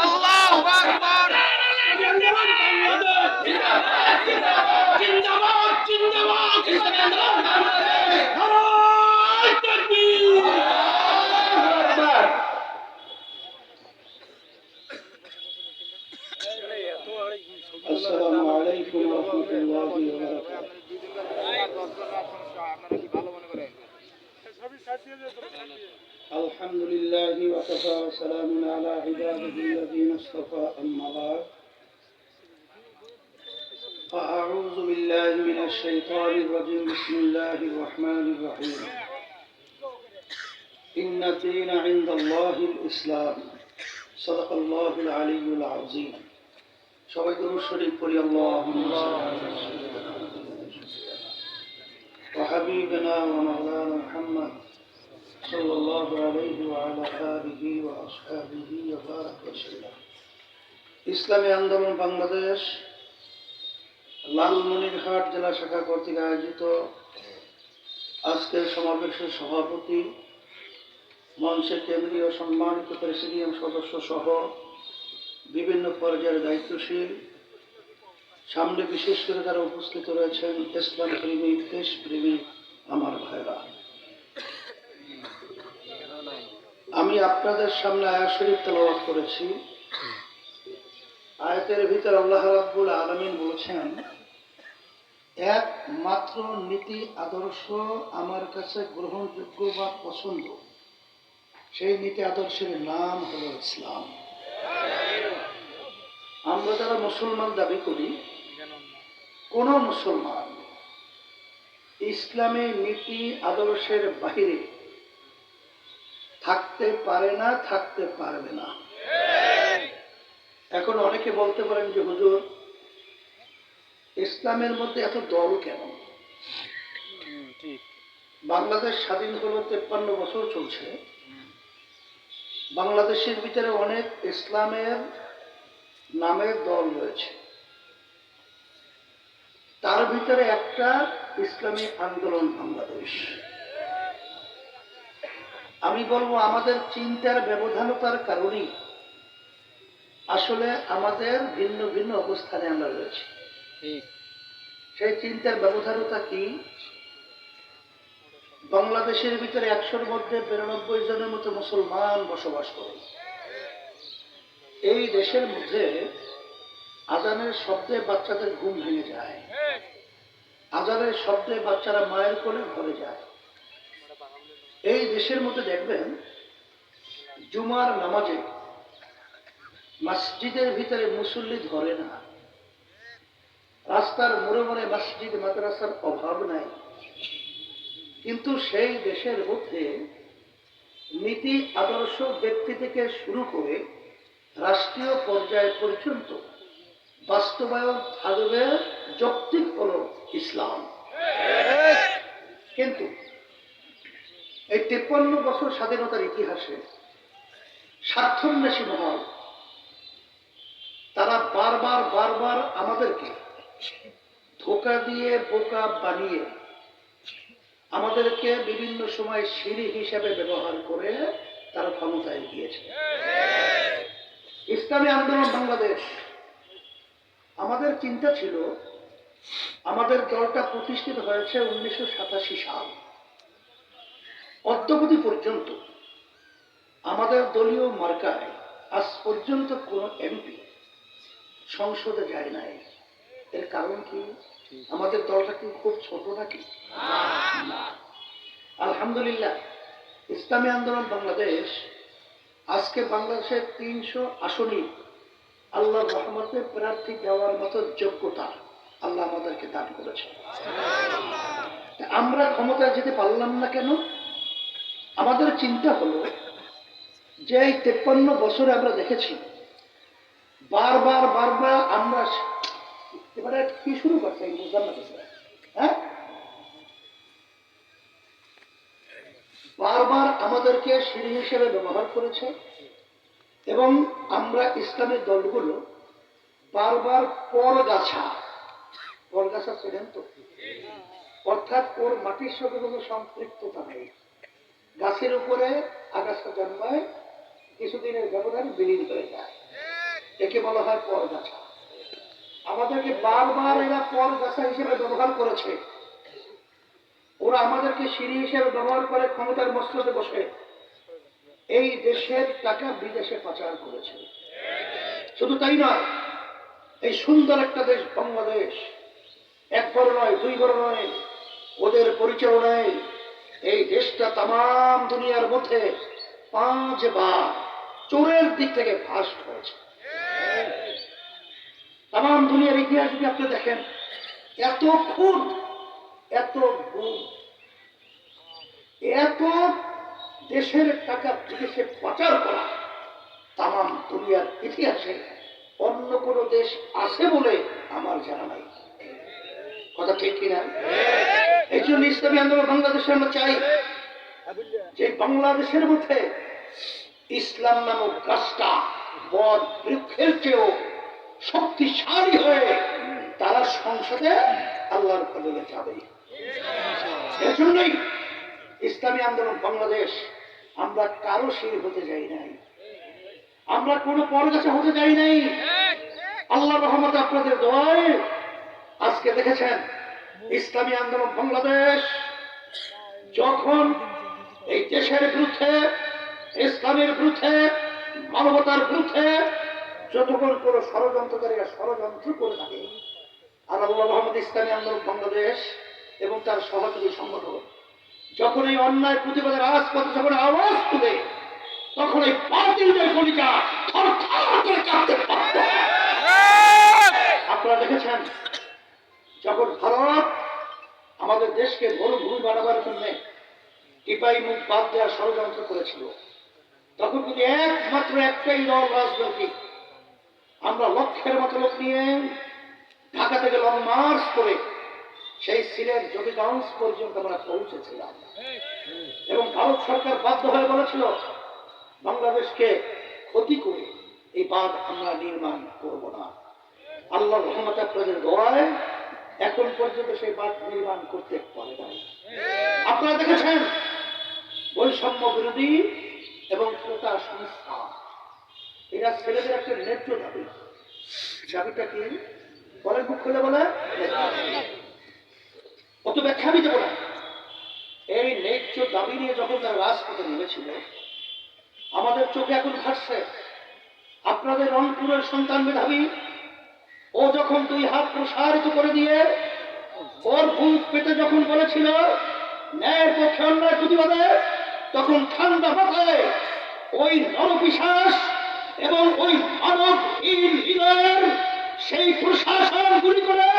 আল্লাহু আকবার। জিন্দাবাদ জিন্দাবাদ বাংলাদেশ। নারায়ে তাকবীর। আসসালামু আলাইকুম ওয়া রাহমাতুল্লাহি ওয়া বারাকাতুহু। আলহামদুলিল্লাহি ওয়া কাফা ওয়া সালামুন আলা ইবাদিহিল্লাযীনা ইসতাফা আম্মা বা'দ। أعوذ بالله من الشيطان الرجيم بسم الله الرحمن الرحيم إن الدين عند الله الإسلام صدق الله العلي العظيم সবাই দরুদ শরীফ পড়ি আল্লাহুম্মা সাল্লি আলা ওয়া হাবিবানা ওয়া মাওলানা মুহাম্মদ সাল্লাল্লাহু আলাইহি ওয়া আলা আলিহি ওয়া আসহাবিহি ওয়া বারাকা ওয়া সাল্লাম। ইসলামী আন্দোলন বাংলাদেশ লালমনিরহাট জেলা শাখা কর্তৃক আয়োজিত আজকের সমাবেশের সভাপতি, মঞ্চের কেন্দ্রীয় সম্মানিত প্রেসিডিয়াম সদস্য সহ বিভিন্ন পর্যায়ের দায়িত্বশীল, সামনে বিশেষ করে যারা উপস্থিত রয়েছেন ইসলাম প্রেমিক, দেশপ্রেমিক আমার ভাইরা, আমি আপনাদের সামনে আয়াত শরীফ তেলাওয়াত করেছি। আয়াতের ভিতর আল্লাহ রাব্বুল আলামিন বলেছেন, একমাত্র নীতি আদর্শ আমার কাছে গ্রহণযোগ্য বা পছন্দ, সেই নীতি আদর্শের নাম হলো ইসলাম। আমরা যারা মুসলমান দাবি করি, কোন মুসলমান ইসলামের নীতি আদর্শের বাহিরে থাকতে পারে না, থাকতে পারবে না। এখন অনেকে বলতে পারেন যে হুজুর, ইসলামের মধ্যে এত দল কেন? বাংলাদেশ স্বাধীন হলো 53 বছর চলছে। বাংলাদেশের ভিতরে অনেক ইসলামের নামের দল রয়েছে, তার ভিতরে একটা ইসলামী আন্দোলন বাংলাদেশ। আমি বলবো আমাদের চিন্তার ব্যবধানতার কারণেই আসলে আমাদের ভিন্ন ভিন্ন অবস্থানে আমরা রয়েছি। সেই চিন্তার ব্যবধানতা কি? বাংলাদেশের ভিতরে 100-র মধ্যে 92 জনের মতো মুসলমান বসবাস করে। এই দেশের মধ্যে আজানের শব্দে বাচ্চাদের ঘুম ভেঙে যায়, আজানের শব্দে বাচ্চারা মায়ের কোলে ঘরে যায়। এই দেশের মধ্যে দেখবেন জুমার নামাজে মসজিদের ভিতরে মুসল্লি ধরে না, রাস্তার মোড়ে মোড়ে মসজিদ মাদ্রাসার অভাব নাই, কিন্তু সেই দেশের মধ্যে নীতি আদর্শ ব্যক্তি থেকে শুরু করে রাষ্ট্রীয় পর্যায় পর্যন্ত বাস্তবায়ন থাকবে যৌক্তিক হল ইসলাম। কিন্তু এই 53 বছর স্বাধীনতার ইতিহাসে স্বার্থন্বেষী মহল তারা বারবার বারবার আমাদেরকে ধোঁকা দিয়ে, বোকা বানিয়ে আমাদেরকে বিভিন্ন সময় সিঁড়ি হিসেবে ব্যবহার করে তারা ক্ষমতায় গিয়েছে। ইসলামী আন্দোলন বাংলাদেশ, আমাদের চিন্তা ছিল, আমাদের দলটা প্রতিষ্ঠিত হয়েছে 1987 সাল। অদ্যাবধি পর্যন্ত আমাদের দলীয় মার্কায় আজ পর্যন্ত কোন এমপি সংসদে যায় নাই। এর কারণ কি? আমাদের দলটা কি খুব ছোট নাকি? আলহামদুলিল্লাহ, ইসলামী আন্দোলন বাংলাদেশ আজকে বাংলাদেশের 300 আসনে আল্লাহর রহমতে প্রার্থী দেওয়ার মতো যোগ্যতা আল্লাহ আমাদেরকে দান করেছে। আমরা ক্ষমতায় যেতে পারলাম না কেন? আমাদের চিন্তা হলো যে এই 53 বছরে আমরা দেখেছি বারবার বারবার আমরা, এবারে কি শুরু করছে বুঝলাম না, হ্যাঁ, বারবার আমাদেরকে সিঁড়ি হিসেবে ব্যবহার করেছে এবং আমরা ইসলামের দলগুলো বারবার পরগাছা ছিলেন তো, অর্থাৎ ওর মাটির সাথে কোনো সম্পৃক্ততা নেই। গাছের উপরে আগাছা জন্মায়, কিছু একেবারে বিলীন হয়ে যায়। একে বলা হয় পরগাছা। আমাদেরকে বারবার এরা পরগাছা হিসেবে ব্যবহার করেছে। ওরা আমাদেরকে সিঁড়ি হিসেবে ব্যবহার করে ক্ষমতার মসনদে বসে এই দেশের টাকা বিদেশে পাচার করেছে। শুধু তাই নয়, এই সুন্দর একটা দেশ বাংলাদেশ একবার নয়, দুইবার নয়, ওদের পরিচালনায় এই দেশটা তাম দুনিয়ার মধ্যে 5 বার চোরের দিক থেকে ফার্স্ট হয়েছে। তাম দুনিয়ার ইতিহাস যদি আপনি দেখেন, এত খুন, এত গুম, এত দেশের টাকা বিদেশে পাচার করা তাম দুনিয়ার ইতিহাসে অন্য কোন দেশ আছে বলে আমার জানা নাই। কথা ঠিক কিনা? এই জন্য ইসলামী আন্দোলন বাংলাদেশে আমরা চাই যে বাংলাদেশের মধ্যে ইসলাম নামক গাছটা বট বৃক্ষের চেয়েও শক্তিশালী হয়ে তারা সংসদে আল্লাহর ফজলে যাবে। এর জন্যই ইসলামী আন্দোলন বাংলাদেশ আমরা কারো শির হতে যাই নাই, আমরা কোনো পরগাছা হতে যাই নাই। আল্লাহর রহমতে আপনাদের দোয়ায় আজকে দেখেছেন ইসলামী আন্দোলন বাংলাদেশ যখন এই দেশের বিরুদ্ধে, ইসলামের বিরুদ্ধে, মানবতার বিরুদ্ধে যতক্ষণ কোন ষড়যন্ত্রকারীরা ষড়যন্ত্র করে থাকে, আর আল্লাহর রহমতে ইসলামী আন্দোলন বাংলাদেশ এবং তার সহযোগী সংগঠন যখন এই অন্যায় প্রতিবাদের রাজপথে যখন আওয়াজ তুলে, তখন এই বাতিলদের কলিজা থরথর করে কাঁপতে বাধ্য হয়। আপনারা দেখেছেন যখন ভারত আমাদের দেশকে মরুভূমি বানাবার জন্য টিপাই মুখ বাদ দেওয়ার ষড়যন্ত্র করেছিল, তখন যদি একমাত্র একটাই দল রাজনৈতিক, আমরা লক্ষের মতো লোক নিয়ে ঢাকা থেকে লং মার্চ করে সেই সিলেট জকিগঞ্জ পর্যন্ত আমরা পৌঁছেছিলাম, এবং ভারত সরকার বাধ্য হয়ে বলেছিল বাংলাদেশকে ক্ষতি করে এই বাঁধ আমরা নির্মাণ করব না। আল্লাহর রহমতে আপনাদের দোয়ায় এখন পর্যন্ত সেই বাঁধ নির্মাণ করতে পারে নাই। আপনারা দেখেছেন বৈষম্য বিরোধী এবং কোটা সংস্থা এরা ছেলেদের একটা ন্যায্য দাবি, দাবিটা কি বলেন, মুখ খুলে বলে, অত ব্যাখ্যা আমি দেব না। এই ন্যায্য দাবি নিয়ে যখন তারা রাজপথে নেমেছিল, আমাদের চোখে এখন ভাসছে আপনাদের রংপুরের সন্তান মেধাবী, ও যখন 2 হাত প্রসারিত করে দিয়ে ওর বুক পেতে যখন বলেছিল ন্যায়ের পক্ষে অন্যায় প্রতিবাদে, তখন ঠান্ডা মাথায় ওই নরপিশাচ এবং ওই মানবহীন হৃদয়ের সেই প্রশাসন গুলি করে